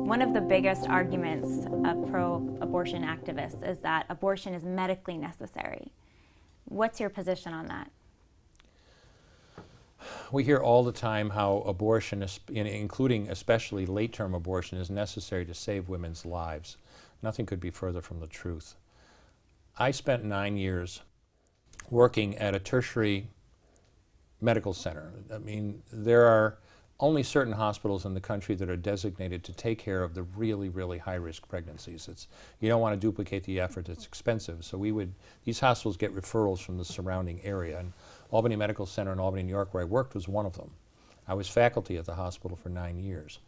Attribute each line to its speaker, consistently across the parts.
Speaker 1: One of the biggest arguments of pro-abortion activists is that abortion is medically necessary. What's your position on that?
Speaker 2: We hear all the time how abortion, including especially late-term abortion, is necessary to save women's lives. Nothing could be further from the truth. I spent 9 years working at a tertiary medical center. I mean, there are only certain hospitals in the country that are designated to take care of the really, really high-risk pregnancies. You don't want to duplicate the effort, it's expensive. So these hospitals get referrals from the surrounding area. And Albany Medical Center in Albany, New York, where I worked, was one of them. I was faculty at the hospital for 9 years.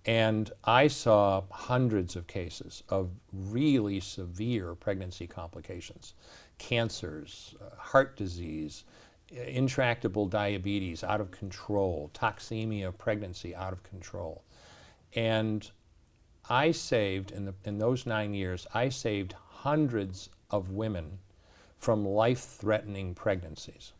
Speaker 2: And I saw hundreds of cases of really severe pregnancy complications, cancers, heart disease, intractable diabetes out of control, toxemia of pregnancy out of control. And I saved, in those 9 years, I saved hundreds of women from life-threatening pregnancies.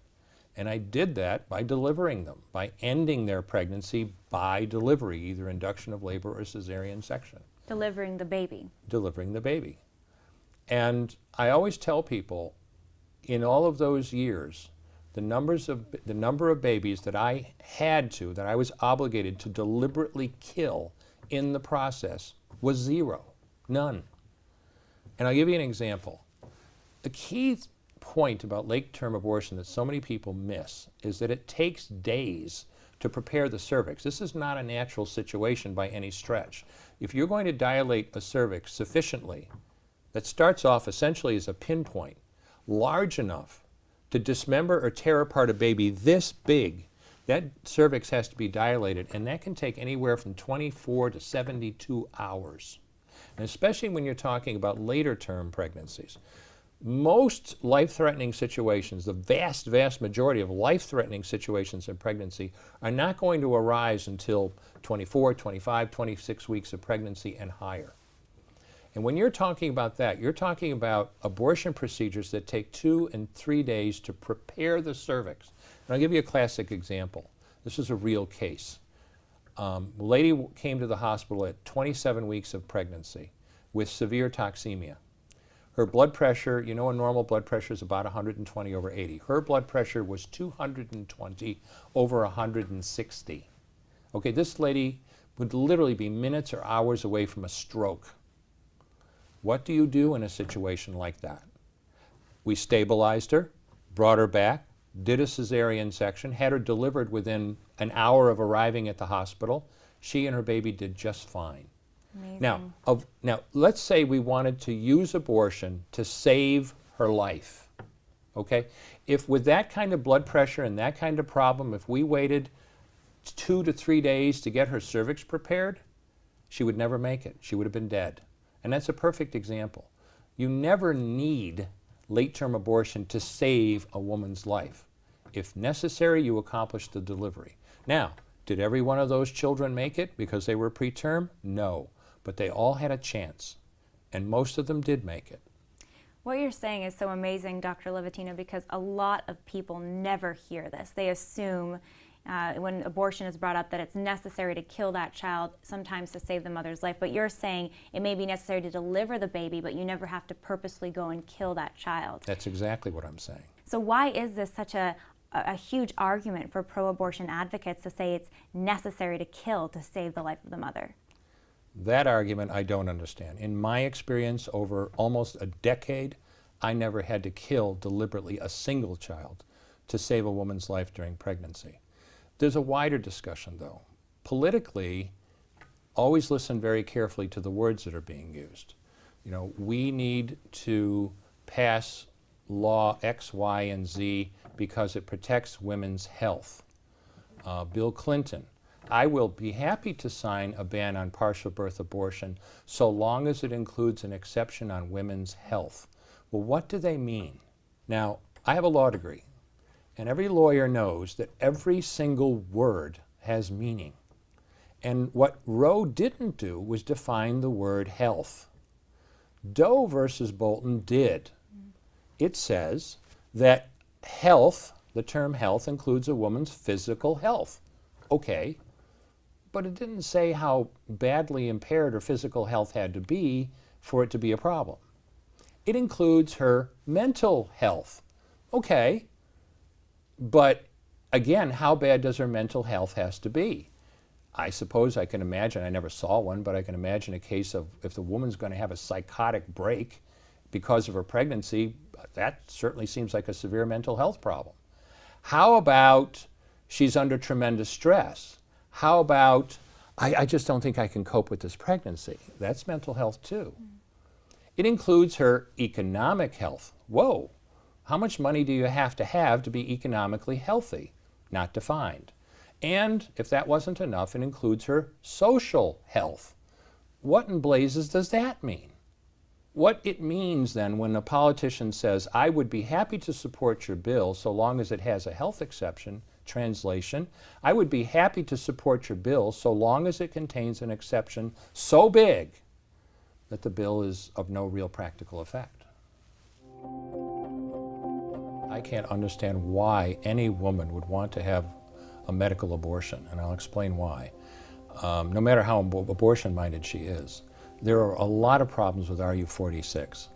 Speaker 2: And I did that by delivering them, by ending their pregnancy by delivery, either induction of labor or cesarean section.
Speaker 1: Delivering the baby.
Speaker 2: Delivering the baby. And I always tell people, in all of those years, the number of babies that I was obligated to deliberately kill in the process was zero, none. And I'll give you an example. The key point about late-term abortion that so many people miss is that it takes days to prepare the cervix. This is not a natural situation by any stretch. If you're going to dilate a cervix sufficiently, that starts off essentially as a pinpoint, large enough to dismember or tear apart a baby this big, that cervix has to be dilated, and that can take anywhere from 24 to 72 hours. And especially when you're talking about later term pregnancies. Most life-threatening situations, the vast, vast majority of life-threatening situations in pregnancy are not going to arise until 24, 25, 26 weeks of pregnancy and higher. And when you're talking about that, you're talking about abortion procedures that take 2 and 3 days to prepare the cervix. And I'll give you a classic example. This is a real case. A lady came to the hospital at 27 weeks of pregnancy with severe toxemia. Her blood pressure, you know, a normal blood pressure is about 120 over 80. Her blood pressure was 220 over 160. Okay, this lady would literally be minutes or hours away from a stroke. What do you do in a situation like that? We stabilized her, brought her back, did a cesarean section, had her delivered within an hour of arriving at the hospital. She and her baby did just fine.
Speaker 1: Amazing.
Speaker 2: Now, let's say we wanted to use abortion to save her life, okay? If with that kind of blood pressure and that kind of problem, if we waited 2 to 3 days to get her cervix prepared, she would never make it. She would have been dead. And that's a perfect example. You never need late-term abortion to save a woman's life. If necessary, you accomplish the delivery. Now, did every one of those children make it because they were preterm? No. But they all had a chance, and most of them did make it.
Speaker 1: What you're saying is so amazing, Dr. Levatino, because a lot of people never hear this. They assume when abortion is brought up that it's necessary to kill that child, sometimes to save the mother's life. But you're saying it may be necessary to deliver the baby, but you never have to purposely go and kill that child.
Speaker 2: That's exactly what I'm saying.
Speaker 1: So why is this such a huge argument for pro-abortion advocates to say it's necessary to kill to save the life of the mother?
Speaker 2: That argument I don't understand. In my experience over almost a decade, I never had to kill deliberately a single child to save a woman's life during pregnancy. There's a wider discussion, though. Politically, always listen very carefully to the words that are being used. You know, we need to pass law X, Y, and Z because it protects women's health. Bill Clinton, I will be happy to sign a ban on partial birth abortion so long as it includes an exception on women's health. Well, what do they mean? Now, I have a law degree, and every lawyer knows that every single word has meaning. And what Roe didn't do was define the word health. Doe versus Bolton did. It says that health, the term health, includes a woman's physical health. Okay, but it didn't say how badly impaired her physical health had to be for it to be a problem. It includes her mental health. Okay, but again, how bad does her mental health has to be? I suppose I can imagine, I never saw one, but I can imagine a case of if the woman's going to have a psychotic break because of her pregnancy, that certainly seems like a severe mental health problem. How about she's under tremendous stress? How about, I just don't think I can cope with this pregnancy? That's mental health too. It includes her economic health. Whoa, how much money do you have to be economically healthy? Not defined. And if that wasn't enough, it includes her social health. What in blazes does that mean? What it means then when a politician says, I would be happy to support your bill so long as it has a health exception, translation, I would be happy to support your bill so long as it contains an exception so big that the bill is of no real practical effect. I can't understand why any woman would want to have a medical abortion, and I'll explain why. No matter how abortion-minded she is, there are a lot of problems with RU46.